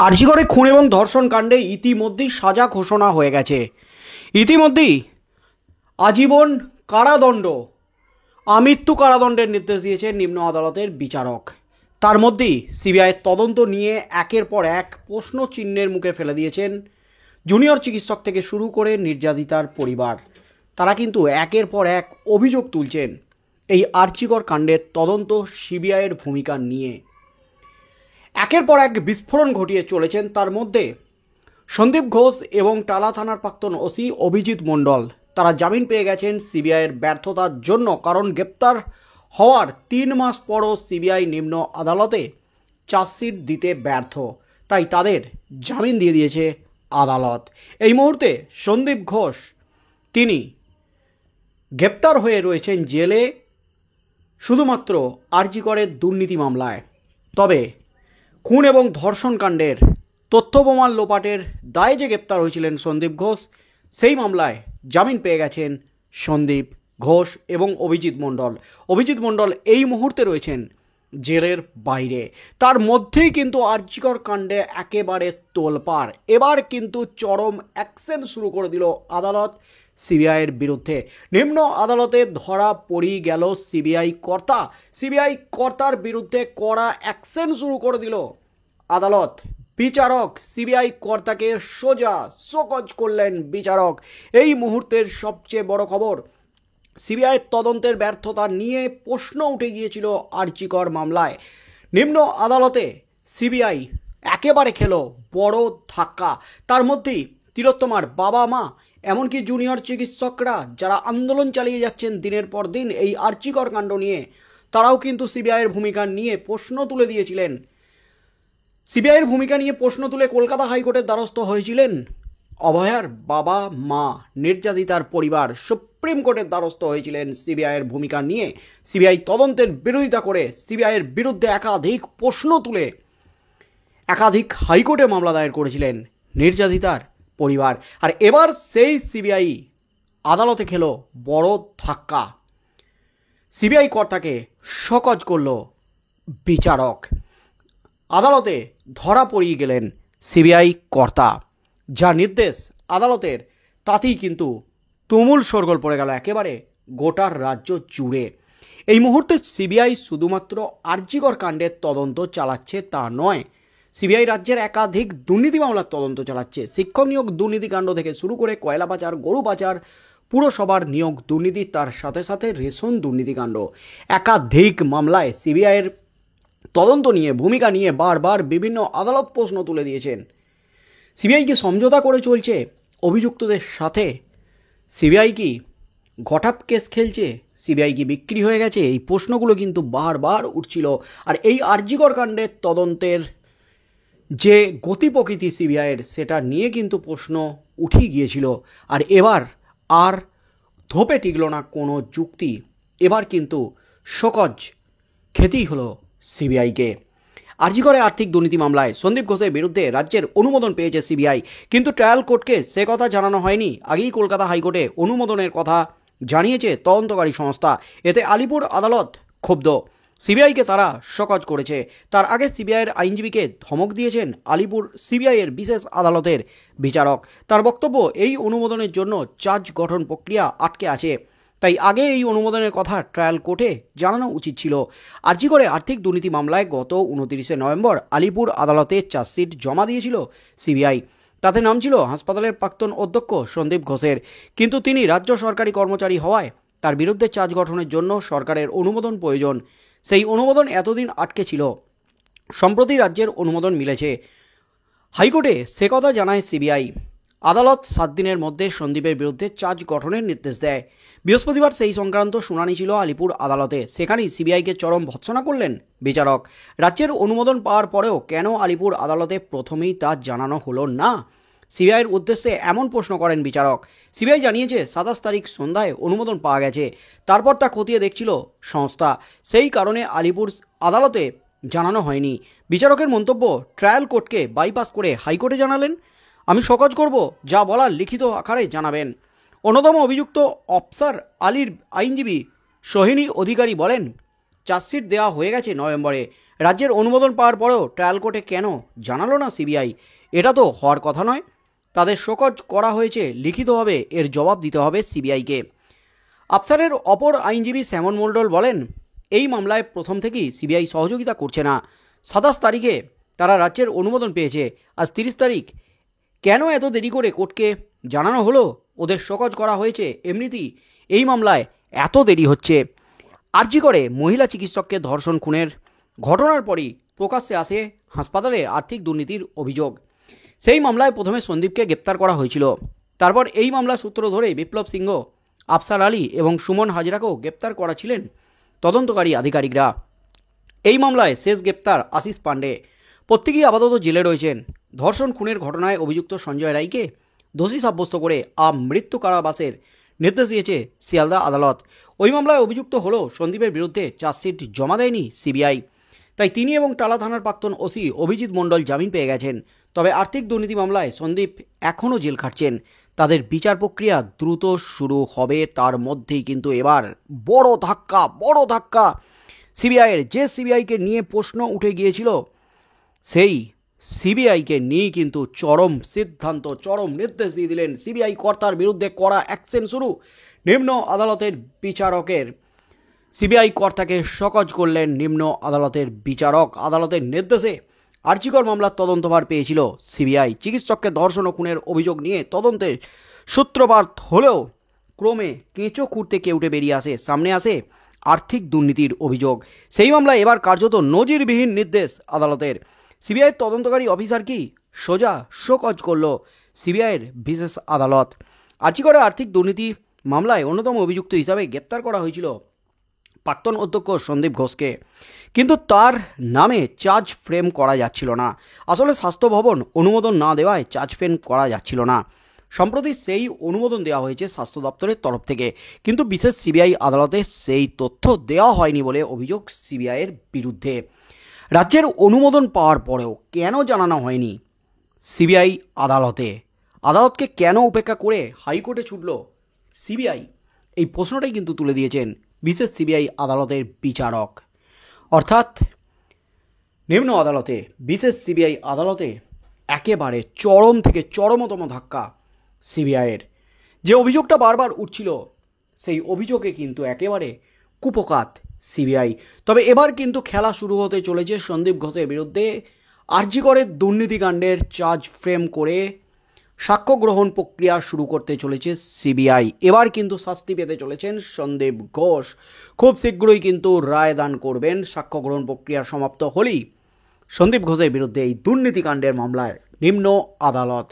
আরজিকরে খুন এবং ধর্ষণ কাণ্ডে ইতিমধ্যেই সাজা ঘোষণা হয়ে গেছে। ইতিমধ্যেই আজীবন কারাদণ্ড, আমৃত্যু কারাদণ্ডের নির্দেশ দিয়েছে নিম্ন আদালতের বিচারক। তার মধ্যেই সিবিআইয়ের তদন্ত নিয়ে একের পর এক প্রশ্ন চিহ্নের মুখে ফেলে দিয়েছেন জুনিয়র চিকিৎসক থেকে শুরু করে নির্যাতিতার পরিবার। তারা কিন্তু একের পর এক অভিযোগ তুলছেন এই আরজিকর কাণ্ডের তদন্ত সিবিআইয়ের ভূমিকা নিয়ে। একের পর এক বিস্ফোরণ ঘটিয়ে চলেছেন। তার মধ্যে সন্দীপ ঘোষ এবং টালা থানার প্রাক্তন ওসি অভিজিৎ মণ্ডল তারা জামিন পেয়ে গেছেন সিবিআইয়ের ব্যর্থতার জন্য। কারণ গ্রেপ্তার হওয়ার 3 মাস পরও সিবিআই নিম্ন আদালতে চার্জশিট দিতে ব্যর্থ, তাই তাদের জামিন দিয়ে দিয়েছে আদালত। এই মুহূর্তে সন্দীপ ঘোষ তিনি গ্রেপ্তার হয়ে রয়েছেন জেলে শুধুমাত্র আরজিকরের দুর্নীতি মামলায়। তবে খুন এবং ধর্ষণ কাণ্ডের তথ্য প্রমাণ লোপাটের দায়ে যে গ্রেপ্তার হয়েছিলেন সন্দীপ ঘোষ, সেই মামলায় জামিন পেয়ে গেছেন সন্দীপ ঘোষ এবং অভিজিৎ মণ্ডল। অভিজিৎ মণ্ডল এই মুহূর্তে রয়েছেন জেলের বাইরে। তার মধ্যেই কিন্তু আরজিকর কাণ্ডে একেবারে তোলপাড়। এবার কিন্তু চরম অ্যাকশন শুরু করে দিল আদালত সিবিআইয়ের বিরুদ্ধে। নিম্ন আদালতে ধরা পড়ে গেল সিবিআই কর্তার বিরুদ্ধে কড়া অ্যাকশন শুরু করে দিল আদালত। বিচারক সিবিআই কর্তাকে সোজা শোকজ করলেন বিচারক। এই মুহূর্তের সবচেয়ে বড় খবর, সিবিআই তদন্তের ব্যর্থতা নিয়ে প্রশ্ন উঠে গিয়েছিল আরজিকর মামলায়। নিম্ন আদালতে সিবিআই একেবারে খেলো বড় ধাক্কা। তার মধ্যেই তিলোত্তমার বাবা মা, এমনকি জুনিয়র চিকিৎসকরা যারা আন্দোলন চালিয়ে যাচ্ছেন দিনের পর দিন এই আরজিকর কাণ্ড নিয়ে, তারাও কিন্তু সিবিআইয়ের ভূমিকা নিয়ে প্রশ্ন তুলে দিয়েছিলেন। সিবিআইয়ের ভূমিকা নিয়ে প্রশ্ন তুলে কলকাতা হাইকোর্টের দ্বারস্থ হয়েছিলেন অভয়ার বাবা মা, নির্যাতিতার পরিবার। সুপ্রিম কোর্টের দ্বারস্থ হয়েছিলেন সিবিআইয়ের ভূমিকা নিয়ে। সিবিআই তদন্তের বিরোধিতা করে সিবিআইয়ের বিরুদ্ধে একাধিক প্রশ্ন তুলে একাধিক হাইকোর্টে মামলা দায়ের করেছিলেন নির্যাতিতার পরিবার। আর এবার সেই সিবিআই আদালতে খেলো বড় ধাক্কা। সিবিআই কর্তাকে শোকজ করল বিচারক। আদালতে ধরা পড়িয়ে গেলেন সিবিআই কর্তা। যা নির্দেশ আদালতের, তাতেই কিন্তু তুমুল শোরগোল পড়ে গেল একেবারে গোটার রাজ্য জুড়ে। এই মুহূর্তে সিবিআই শুধুমাত্র আরজিকর কাণ্ডের তদন্ত চালাচ্ছে তা নয়, সিবিআই রাজ্যের একাধিক দুর্নীতি মামলার তদন্ত চালাচ্ছে। শিক্ষক নিয়োগ দুর্নীতিকাণ্ড থেকে শুরু করে কয়লা পাচার, গরু পাচার, পুরসভার নিয়োগ দুর্নীতি, তার সাথে সাথে রেশন দুর্নীতিকাণ্ড, একাধিক মামলায় সিবিআইয়ের তদন্ত নিয়ে ভূমিকা নিয়ে বারবার বিভিন্ন আদালত প্রশ্ন তুলে দিয়েছেন। সিবিআই কি সমঝোতা করে চলছে অভিযুক্তদের সাথে? সিবিআই কি গটাপ কেস খেলছে? সিবিআই কি বিক্রি হয়ে গেছে? এই প্রশ্নগুলো কিন্তু বারবার উঠছিল। আর এই আরজিকর কাণ্ডের তদন্তের যে গতি প্রকৃতি সিবিআইয়ের, সেটা নিয়ে কিন্তু প্রশ্ন উঠেই গিয়েছিল। আর এবার আর ধোপে টিকল না কোনো যুক্তি। এবার কিন্তু শোকজ খেতেই হলো সিবিআইকে। আরজিকরে আর্থিক দুর্নীতি মামলায় সন্দীপ ঘোষের বিরুদ্ধে রাজ্যের অনুমোদন পেয়েছে সিবিআই, কিন্তু ট্রায়াল কোর্টকে সে কথা জানানো হয়নি। আগেই কলকাতা হাইকোর্টে অনুমোদনের কথা জানিয়েছে তদন্তকারী সংস্থা। এতে আলিপুর আদালত ক্ষুব্ধ। সিবিআইকে তারা শোকজ করেছে। তার আগে সিবিআইয়ের আইনজীবীকে ধমক দিয়েছেন আলিপুর সিবিআইয়ের বিশেষ আদালতের বিচারক। তার বক্তব্য, এই অনুমোদনের জন্য চার্জ গঠন প্রক্রিয়া আটকে আছে, তাই আগে এই অনুমোদনের কথা ট্রায়াল কোর্টে জানানো উচিত ছিল। আরজিকরে আর্থিক দুর্নীতি মামলায় গত 29শে নভেম্বর আলিপুর আদালতে চার্জশিট জমা দিয়েছিল সিবিআই। তাতে নাম ছিল হাসপাতালের প্রাক্তন অধ্যক্ষ সন্দীপ ঘোষের, কিন্তু তিনি রাজ্য সরকারি কর্মচারী হওয়ায় তার বিরুদ্ধে চার্জ গঠনের জন্য সরকারের অনুমোদন প্রয়োজন। সেই অনুমোদন এতদিন আটকে ছিল। সম্প্রতি রাজ্যের অনুমোদন মিলেছে। হাইকোর্টে সে কথা জানায় সিবিআই। আদালত 7 দিনের মধ্যে সন্দীপের বিরুদ্ধে চার্জ গঠনের নির্দেশ দেয়। বৃহস্পতিবার সেই সংক্রান্ত শুনানি ছিল আলিপুর আদালতে। সেখানেই সিবিআইকে চরম ভৎসনা করলেন বিচারক। রাজ্যের অনুমোদন পাওয়ার পরেও কেন আলিপুর আদালতে প্রথমেই তা জানানো হলো না? সিবিআইয়ের উদ্দেশ্যে এমন প্রশ্ন করেন বিচারক। সিবিআই জানিয়েছে 27 তারিখ সন্ধ্যায় অনুমোদন পাওয়া গেছে, তারপর তা খতিয়ে দেখছিল সংস্থা। সেই কারণে আলিপুর আদালতে জানানো হয়নি। বিচারকের মন্তব্য, ট্রায়াল কোর্টকে বাইপাস করে হাইকোর্টে জানালেন। আমি শোকজ করব, যা বলার লিখিত আকারে জানাবেন। অন্যতম অভিযুক্ত অফসার আলীর আইনজীবী সোহিনী অধিকারী বলেন, চার্জশিট দেওয়া হয়ে গেছে নভেম্বরে। রাজ্যের অনুমোদন পাওয়ার পরেও ট্রায়াল কোর্টে কেন জানালো না সিবিআই? এটা তো হওয়ার কথা নয়। তাদের শোকজ করা হয়েছে, লিখিতভাবে এর জবাব দিতে হবে সিবিআইকে। আফসারের অপর আইনজীবী শ্যামন মণ্ডল বলেন, এই মামলায় প্রথম থেকেই সিবিআই সহযোগিতা করছে না। 27 তারিখে তারা রাজ্যের অনুমোদন পেয়েছে, আজ 30 তারিখ। কেন এত দেরি করে কোর্টকে জানানো হলো ওদের শোকজ করা হয়েছে? এমনিতেই এই মামলায় এত দেরি হচ্ছে। আরজি করে মহিলা চিকিৎসককে ধর্ষণ খুনের ঘটনার পরই প্রকাশ্যে আসে হাসপাতালে আর্থিক দুর্নীতির অভিযোগ। সেই মামলায় প্রথমে সন্দীপকে গ্রেপ্তার করা হয়েছিল। তারপর এই মামলা সূত্র ধরে বিপ্লব সিংহ, আফসার আলী এবং সুমন হাজরাকেও গ্রেপ্তার করা ছিলেন তদন্তকারী আধিকারিকরা। এই মামলায় শেষ গ্রেপ্তার আশিস পাণ্ডে। প্রত্যেকেই আপাতত জেলে রয়েছেন। ধর্ষণ খুনের ঘটনায় অভিযুক্ত সঞ্জয় রায়কে দোষী সাব্যস্ত করে মৃত্যু কারাবাসের নির্দেশ দিয়েছে শিয়ালদা আদালত। ওই মামলায় অভিযুক্ত হলেও সন্দীপের বিরুদ্ধে চার্জশিট জমা দেয়নি সিবিআই। তাই তিনি এবং টালা থানার প্রাক্তন ওসি অভিজিৎ মণ্ডল জামিন পেয়ে গেছেন। তবে আর্থিক দুর্নীতি মামলায় সন্দীপ এখনও জেল খাটছেন। তাদের বিচার প্রক্রিয়া দ্রুত শুরু হবে। তার মধ্যেই কিন্তু এবার বড় ধাক্কা সিবিআইয়ের। যে সিবিআইকে নিয়ে প্রশ্ন উঠে গিয়েছিল, সেই সিবিআইকে নিয়ে কিন্তু চরম সিদ্ধান্ত, চরম নির্দেশ দিয়ে দিলেন সিবিআই কর্তার বিরুদ্ধে কড়া অ্যাকশন শুরু। নিম্ন আদালতের বিচারকের সিবিআই কর্তাকে শোকজ করলেন নিম্ন আদালতের বিচারক। আদালতের নির্দেশে আরজিকর মামলার তদন্তভার পেয়েছিল সিবিআই। চিকিৎসককে ধর্ষণ ও খুনের অভিযোগ নিয়ে তদন্তে সূত্রপাত হলেও ক্রমে কেঁচো খুঁড়তে কেউটে বেরিয়ে আসে, সামনে আসে আর্থিক দুর্নীতির অভিযোগ। সেই মামলায় এবার কার্যত নজিরবিহীন নির্দেশ আদালতের। সিবিআইয়ের তদন্তকারী অফিসার কি সোজা শোকজ করল সিবিআইয়ের বিশেষ আদালত। আরজিকরে আর্থিক দুর্নীতি মামলায় অন্যতম অভিযুক্ত হিসাবে গ্রেপ্তার করা হয়েছিল প্রাক্তন অধ্যক্ষ সন্দীপ ঘোষকে, কিন্তু তার নামে চার্জ ফ্রেম করা যাচ্ছিল না। আসলে স্বাস্থ্য ভবন অনুমোদন না দেওয়ায় চার্জ ফ্রেম করা যাচ্ছিল না। সম্প্রতি সেই অনুমোদন দেওয়া হয়েছে স্বাস্থ্য দপ্তরের তরফ থেকে, কিন্তু বিশেষ সিবিআই আদালতে সেই তথ্য দেওয়া হয়নি বলে অভিযোগ সিবিআইয়ের বিরুদ্ধে। রাজ্যের অনুমোদন পাওয়ার পরেও কেন জানানো হয়নি সিবিআই আদালতকে কেন উপেক্ষা করে হাইকোর্টে ছুটল সিবিআই? এই প্রশ্নটাই কিন্তু তুলে দিয়েছেন বিশেষ সিবিআই আদালতের বিচারক। অর্থাৎ নিম্ন আদালতে, বিশেষ সিবিআই আদালতে একেবারে চরম থেকে চরমতম ধাক্কা সিবিআইয়ের। যে অভিযোগটা বারবার উঠছিল, সেই অভিযোগে কিন্তু একেবারে কুপকাত সিবিআই। তবে এবার কিন্তু খেলা শুরু হতে চলেছে সন্দীপ ঘোষের বিরুদ্ধে। আরজিকরের দুর্নীতিকাণ্ডের চার্জ ফ্রেম করে সাক্ষ্য গ্রহণ প্রক্রিয়া শুরু করতে চলেছে সিবিআই। এবার কিন্তু শাস্তি পেতে চলেছেন সন্দীপ ঘোষ। খুব শীঘ্রই কিন্তু রায়দান করবেন। সাক্ষ্য গ্রহণ প্রক্রিয়া সমাপ্ত হলেই সন্দীপ ঘোষের বিরুদ্ধে এই দুর্নীতিকাণ্ডের মামলায় নিম্ন আদালত।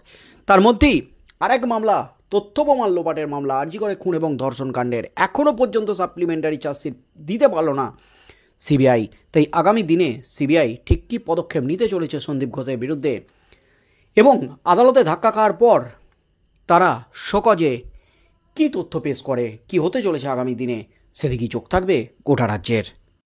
তার মধ্যেই আরেক মামলা, তথ্য প্রমাণ লোপাটের মামলা, আরজিকরে খুন এবং ধর্ষণ কাণ্ডের এখনও পর্যন্ত সাপ্লিমেন্টারি চার্জশিট দিতে পারল না সিবিআই। তাই আগামী দিনে সিবিআই ঠিক কী পদক্ষেপ নিতে চলেছে সন্দীপ ঘোষের বিরুদ্ধে এবং আদালতে ধাক্কা খাওয়ার পর তারা শোকজে কী তথ্য পেশ করে, কি হতে চলেছে আগামী দিনে, সেদিকেই চোখ থাকবে গোটা রাজ্যের।